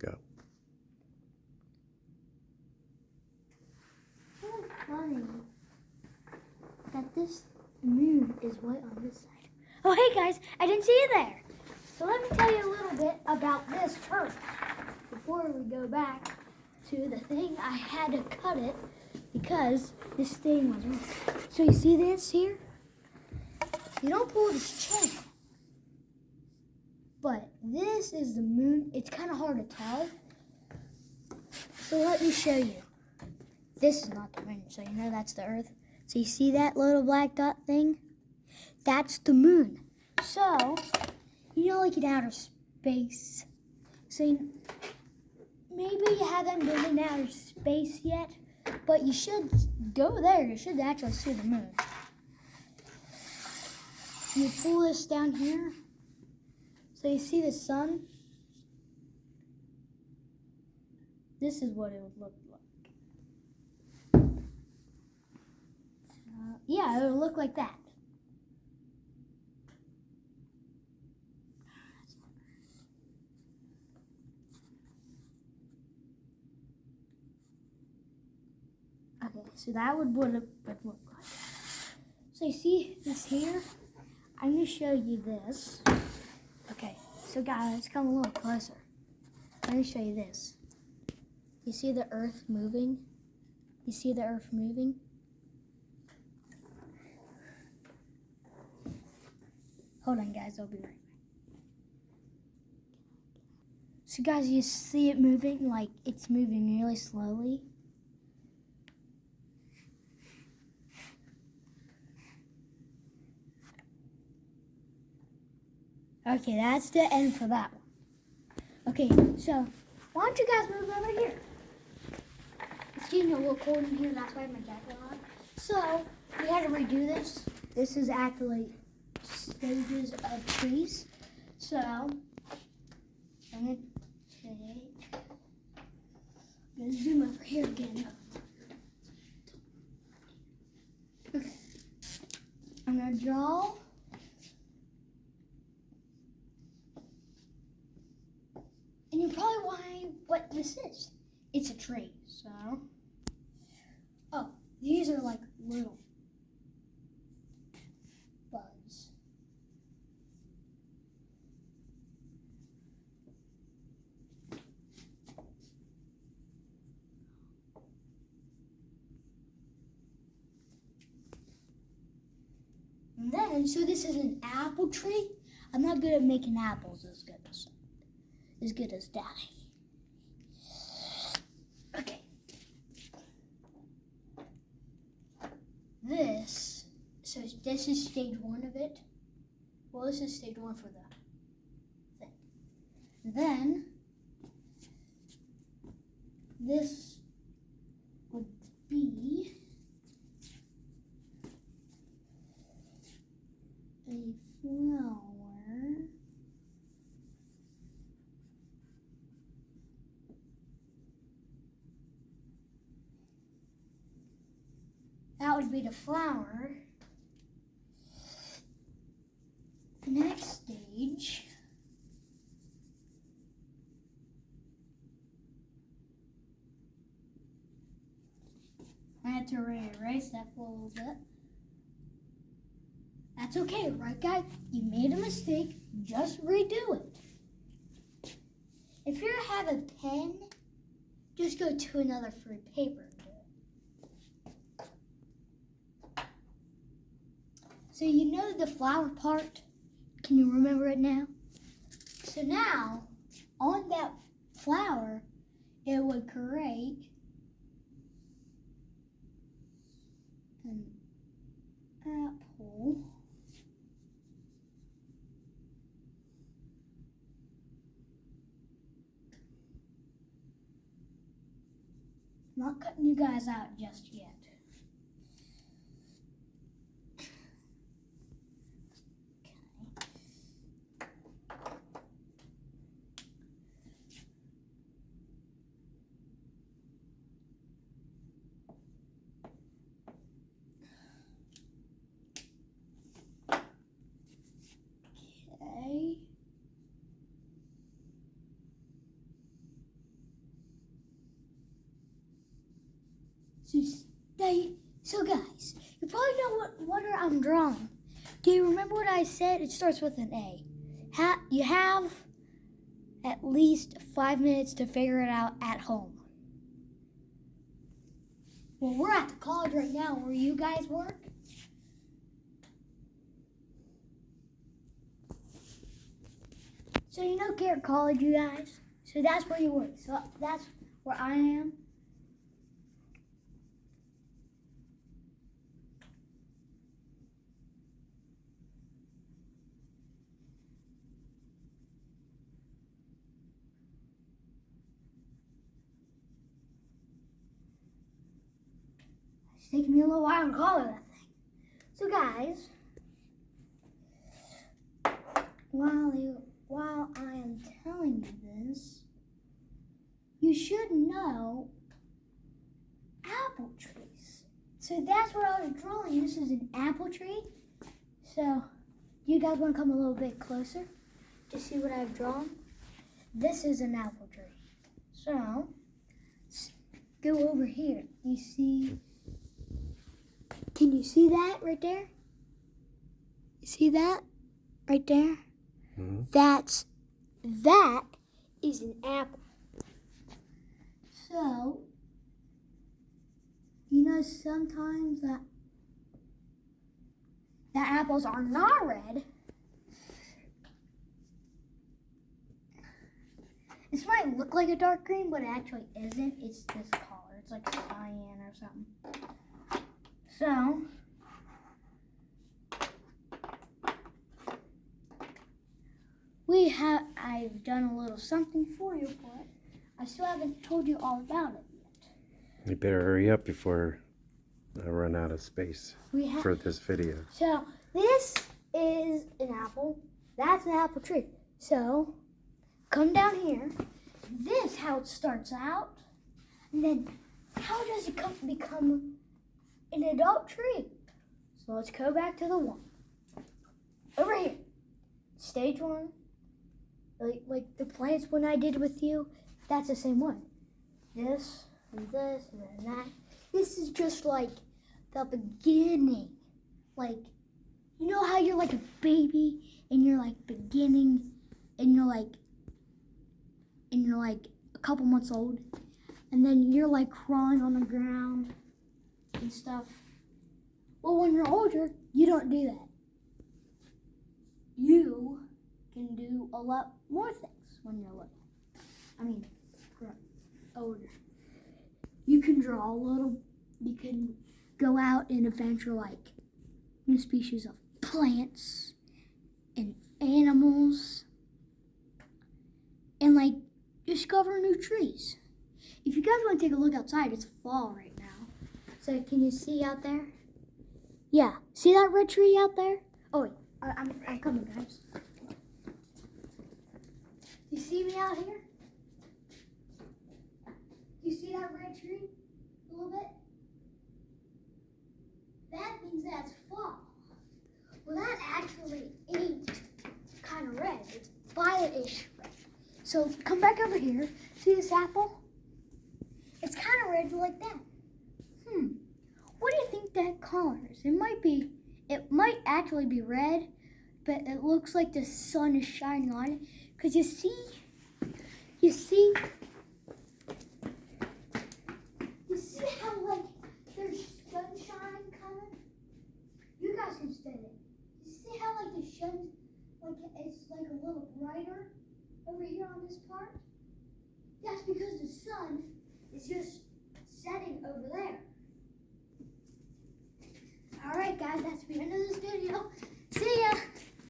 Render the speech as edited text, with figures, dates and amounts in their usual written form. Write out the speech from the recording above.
Go. It's funny that this moon is white on this side. Oh, hey guys, I didn't see you there. So let me tell you a little bit about this first. Before we go back to the thing, I had to cut it because this thing was wrong. So you see this here? You don't pull this chain. But this is the moon. It's kind of hard to tell. So let me show you. This is not the moon, so you know that's the Earth. So you see that little black dot thing? That's the moon. So, you know, like in outer space. So maybe you haven't been in outer space yet, but you should go there. You should actually see the moon. You pull this down here. So you see the sun? This is what it would look like. Yeah, it would look like that. Okay, so that would what it would look like. So you see this here? I'm going to show you this. Okay, so guys, come a little closer. Let me show you this. You see the Earth moving? You see the Earth moving? Hold on, guys, I'll be right back. So guys, you see it moving? Like, it's moving really slowly. Okay, that's the end for that one. Okay, so why don't you guys move over here? It's getting a little cold in here, that's why I have my jacket on. So we had to redo this. This is actually stages of trees. So I'm gonna zoom over here again. Okay, I'm gonna draw. And you're probably wondering what this is. It's a tree, so. Oh, these are like little buds. And then, so this is an apple tree. I'm not good at making apples as good as Daddy. Okay. This is stage one of it. Well, this is stage one for the thing. Then this would be a flower. That would be the flower. The next stage I had to erase that for a little bit. That's okay, right guys? You made a mistake, just redo it. If you have a pen, just go to another free paper. So you know the flower part? Can you remember it now? So now, on that flower, it would create an apple. I'm not cutting you guys out just yet. Okay. So guys, you probably know what I'm drawing. Do you remember what I said? It starts with an A. You have at least 5 minutes to figure it out at home. Well, we're at the college right now where you guys work. So you know Garrett College, you guys? So that's where you work. So that's where I am. It's taking me a little while to color that thing. So guys, while I am telling you this, you should know apple trees. So that's what I was drawing. This is an apple tree. So you guys want to come a little bit closer to see what I've drawn? This is an apple tree. So go over here. You see? Can you see that right there? You see that right there? Mm-hmm. That is an apple. So, you know sometimes that apples are not red. This might look like a dark green, but it actually isn't. It's this color. It's like cyan or something. So, I've done a little something for you, but I still haven't told you all about it yet. You better hurry up before I run out of space for this video. So, this is an apple. That's an apple tree. So, come down here. This how it starts out. And then, how does it become an adult tree? So, let's go back to the one. Over here. Stage one. Like the plants when I did with you, that's the same one. This, and this, and then that. This is just like the beginning. Like, you know how you're like a baby and you're like beginning and you're like a couple months old and then you're like crawling on the ground and stuff. Well, when you're older, you don't do that. You can do a lot more things when you're little. I mean, older. You can draw a little. You can go out and adventure like new species of plants and animals and like discover new trees. If you guys want to take a look outside, it's fall right now. So can you see out there? Yeah, see that red tree out there? Oh wait, I'm coming, guys. You see me out here? You see that red tree a little bit? That means that's fall. Well, that actually ain't kind of red. It's violetish red. So come back over here. See this apple? It's kind of red like that. What do you think that color is? It might actually be red, but it looks like the sun is shining on it. Because you see how like there's sunshine coming? You guys can stand it. You see how like the sun, like it's like a little brighter over here on this part? That's because the sun is just setting over there. All right, guys, that's the end of the